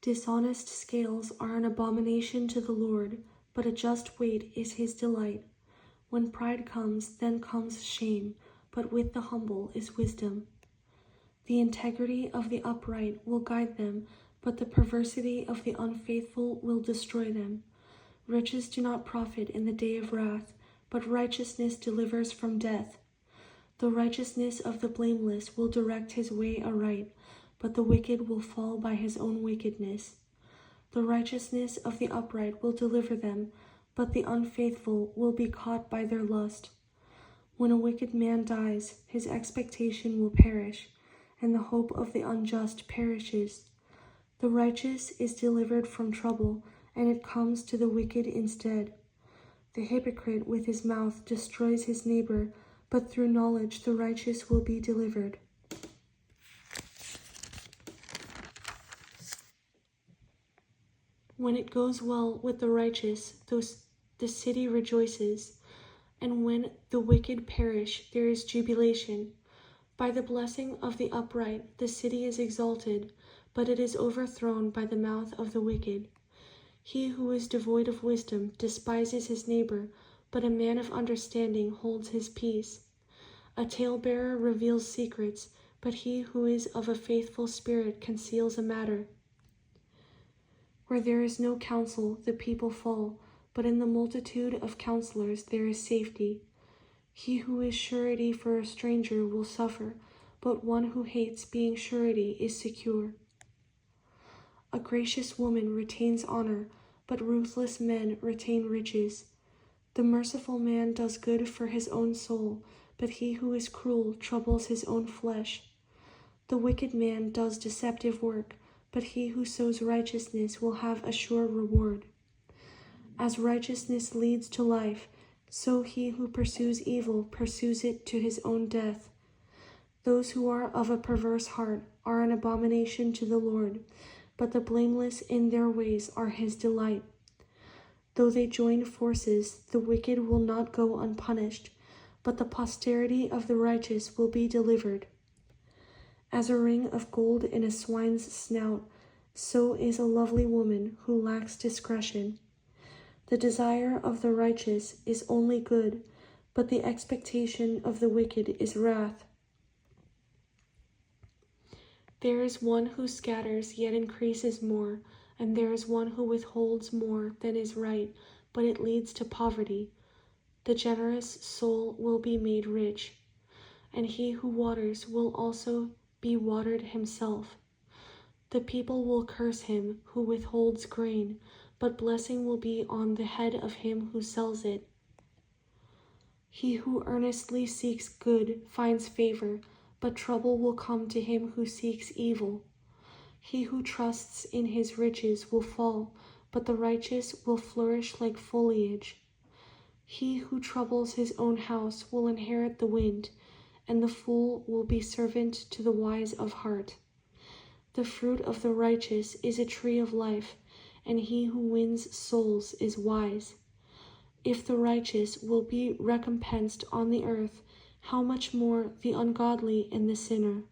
Dishonest scales are an abomination to the Lord, but a just weight is his delight. When pride comes, then comes shame, but with the humble is wisdom. The integrity of the upright will guide them, but the perversity of the unfaithful will destroy them. Riches do not profit in the day of wrath, but righteousness delivers from death. The righteousness of the blameless will direct his way aright, but the wicked will fall by his own wickedness. The righteousness of the upright will deliver them, but the unfaithful will be caught by their lust. When a wicked man dies, his expectation will perish, and the hope of the unjust perishes. The righteous is delivered from trouble, and it comes to the wicked instead. The hypocrite with his mouth destroys his neighbor, but through knowledge the righteous will be delivered. When it goes well with the righteous, the city rejoices, and when the wicked perish, there is jubilation. By the blessing of the upright, the city is exalted, but it is overthrown by the mouth of the wicked. He who is devoid of wisdom despises his neighbor, but a man of understanding holds his peace. A talebearer reveals secrets, but he who is of a faithful spirit conceals a matter. Where there is no counsel, the people fall, but in the multitude of counselors there is safety. He who is surety for a stranger will suffer, but one who hates being surety is secure. A gracious woman retains honor, but ruthless men retain riches. The merciful man does good for his own soul, but he who is cruel troubles his own flesh. The wicked man does deceptive work, but he who sows righteousness will have a sure reward. As righteousness leads to life, so he who pursues evil pursues it to his own death. Those who are of a perverse heart are an abomination to the Lord, but the blameless in their ways are his delight. Though they join forces, the wicked will not go unpunished, but the posterity of the righteous will be delivered. As a ring of gold in a swine's snout, so is a lovely woman who lacks discretion. The desire of the righteous is only good, but the expectation of the wicked is wrath. There is one who scatters yet increases more, and there is one who withholds more than is right, but it leads to poverty. The generous soul will be made rich, and he who waters will also be watered himself. The people will curse him who withholds grain, but blessing will be on the head of him who sells it. He who earnestly seeks good finds favor, but trouble will come to him who seeks evil. He who trusts in his riches will fall, but the righteous will flourish like foliage. He who troubles his own house will inherit the wind, and the fool will be servant to the wise of heart. The fruit of the righteous is a tree of life, and he who wins souls is wise. If the righteous will be recompensed on the earth, how much more the ungodly and the sinner?